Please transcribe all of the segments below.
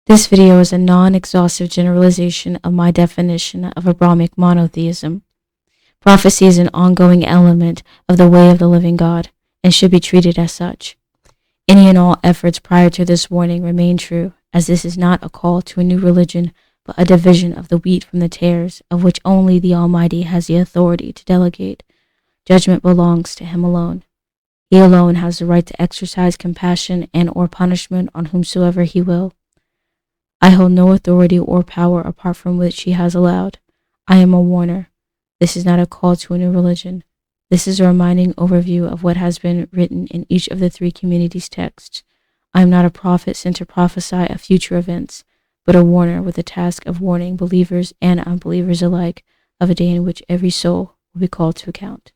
This video is a non-exhaustive generalization of my definition of Abrahamic monotheism. Prophecy is an ongoing element of the way of the living God and should be treated as such. Any and all efforts prior to this warning remain true, as this is not a call to a new religion, but a division of the wheat from the tares, of which only the Almighty has the authority to delegate. Judgment belongs to Him alone. He alone has the right to exercise compassion and or punishment on whomsoever He will. I hold no authority or power apart from which He has allowed. I am a warner. This is not a call to a new religion. This is a reminding overview of what has been written in each of the three communities' texts. I am not a prophet sent to prophesy of future events, but a warner with the task of warning believers and unbelievers alike of a day in which every soul will be called to account.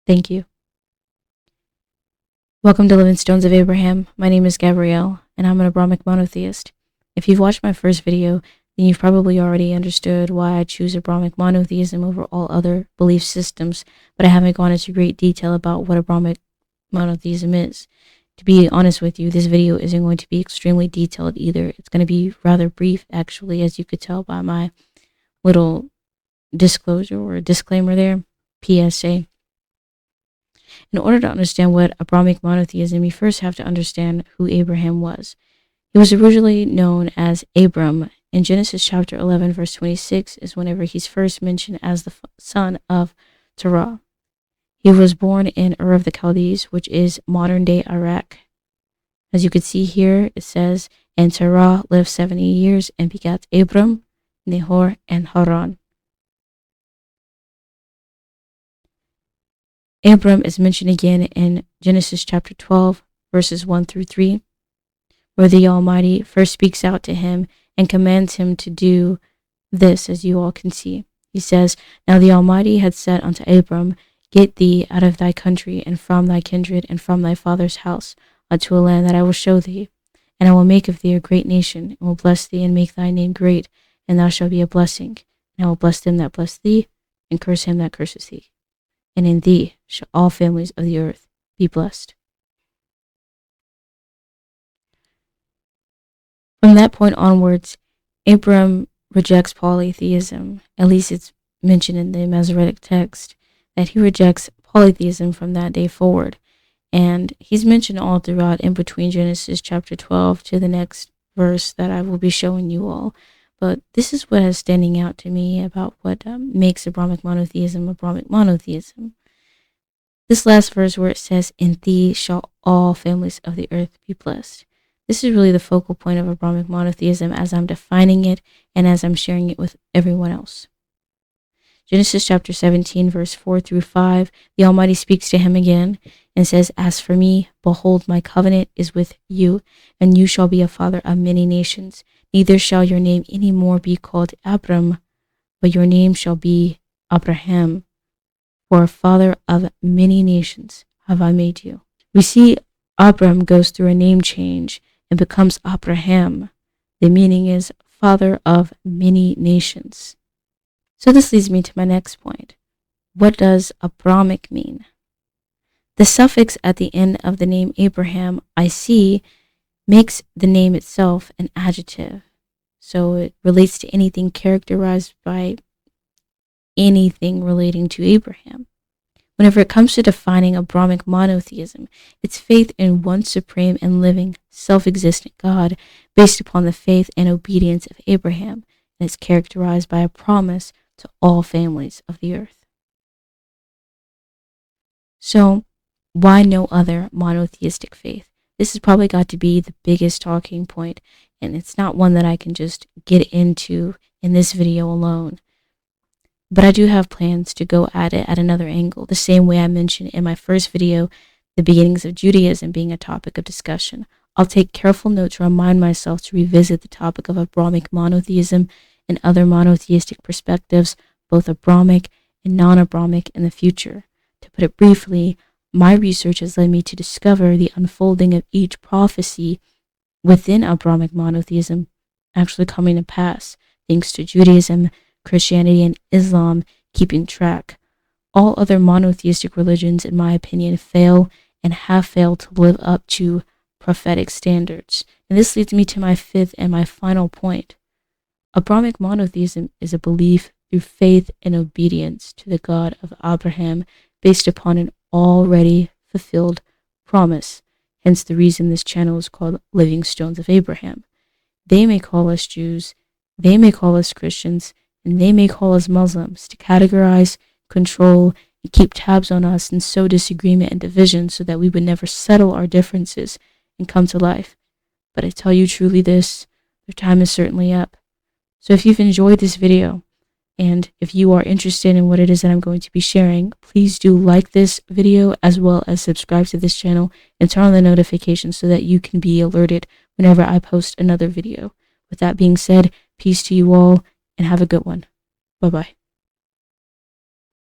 Thank you. Welcome to Living Stones of Abraham. My name is Jibra'el, and I'm an Abrahamic monotheist. If you've watched my first video, then you've probably already understood why I choose Abrahamic monotheism over all other belief systems, but I haven't gone into great detail about what Abrahamic monotheism is. To be honest with you, this video isn't going to be extremely detailed either. It's going to be rather brief, actually, as you could tell by my little disclosure or disclaimer there, PSA. In order to understand what Abrahamic monotheism, you first have to understand who Abraham was. He was originally known as Abram. In Genesis chapter 11, verse 26 is whenever he's first mentioned as the son of Terah. He was born in Ur of the Chaldees, which is modern-day Iraq. As you can see here, it says, and Terah lived 70 years and begat Abram, Nahor, and Haran. Abram is mentioned again in Genesis chapter 12, verses 1 through 3, where the Almighty first speaks out to him and commands him to do this, as you all can see. He says, Now the Almighty had said unto Abram, Get thee out of thy country, and from thy kindred, and from thy father's house, unto a land that I will show thee. And I will make of thee a great nation, and will bless thee, and make thy name great, and thou shalt be a blessing. And I will bless them that bless thee, and curse him that curses thee. And in thee shall all families of the earth be blessed. From that point onwards, Abram rejects polytheism. At least it's mentioned in the Masoretic text that he rejects polytheism from that day forward. And he's mentioned all throughout in between Genesis chapter 12 to the next verse that I will be showing you all. But this is what is standing out to me about what makes Abrahamic monotheism. This last verse where it says, In thee shall all families of the earth be blessed. This is really the focal point of Abrahamic monotheism as I'm defining it and as I'm sharing it with everyone else. Genesis chapter 17, verse 4 through 5, the Almighty speaks to him again and says, As for me, behold, my covenant is with you, and you shall be a father of many nations. Neither shall your name any more be called Abram, but your name shall be Abraham, for a father of many nations have I made you. We see Abram goes through a name change and becomes Abraham. The meaning is father of many nations. So this leads me to my next point. What does Abrahamic mean? The suffix at the end of the name Abraham, I see, makes the name itself an adjective. So it relates to anything characterized by anything relating to Abraham. Whenever it comes to defining Abrahamic monotheism, it's faith in one supreme and living, self-existent God based upon the faith and obedience of Abraham, and it's characterized by a promise to all families of the earth. So, why no other monotheistic faith? This has probably got to be the biggest talking point, and it's not one that I can just get into in this video alone. But I do have plans to go at it at another angle, the same way I mentioned in my first video, the beginnings of Judaism being a topic of discussion. I'll take careful note to remind myself to revisit the topic of Abrahamic monotheism and other monotheistic perspectives, both Abrahamic and non-Abrahamic, in the future. To put it briefly, my research has led me to discover the unfolding of each prophecy within Abrahamic monotheism actually coming to pass, thanks to Judaism, Christianity, and Islam keeping track. All other monotheistic religions, in my opinion, fail and have failed to live up to prophetic standards. And this leads me to my fifth and my final point. Abrahamic monotheism is a belief through faith and obedience to the God of Abraham based upon an already fulfilled promise. Hence the reason this channel is called Living Stones of Abraham. They may call us Jews, they may call us Christians, and they may call us Muslims to categorize, control, and keep tabs on us and sow disagreement and division so that we would never settle our differences and come to life. But I tell you truly this, their time is certainly up. So if you've enjoyed this video, and if you are interested in what it is that I'm going to be sharing, please do like this video as well as subscribe to this channel and turn on the notifications so that you can be alerted whenever I post another video. With that being said, peace to you all and have a good one. Bye-bye.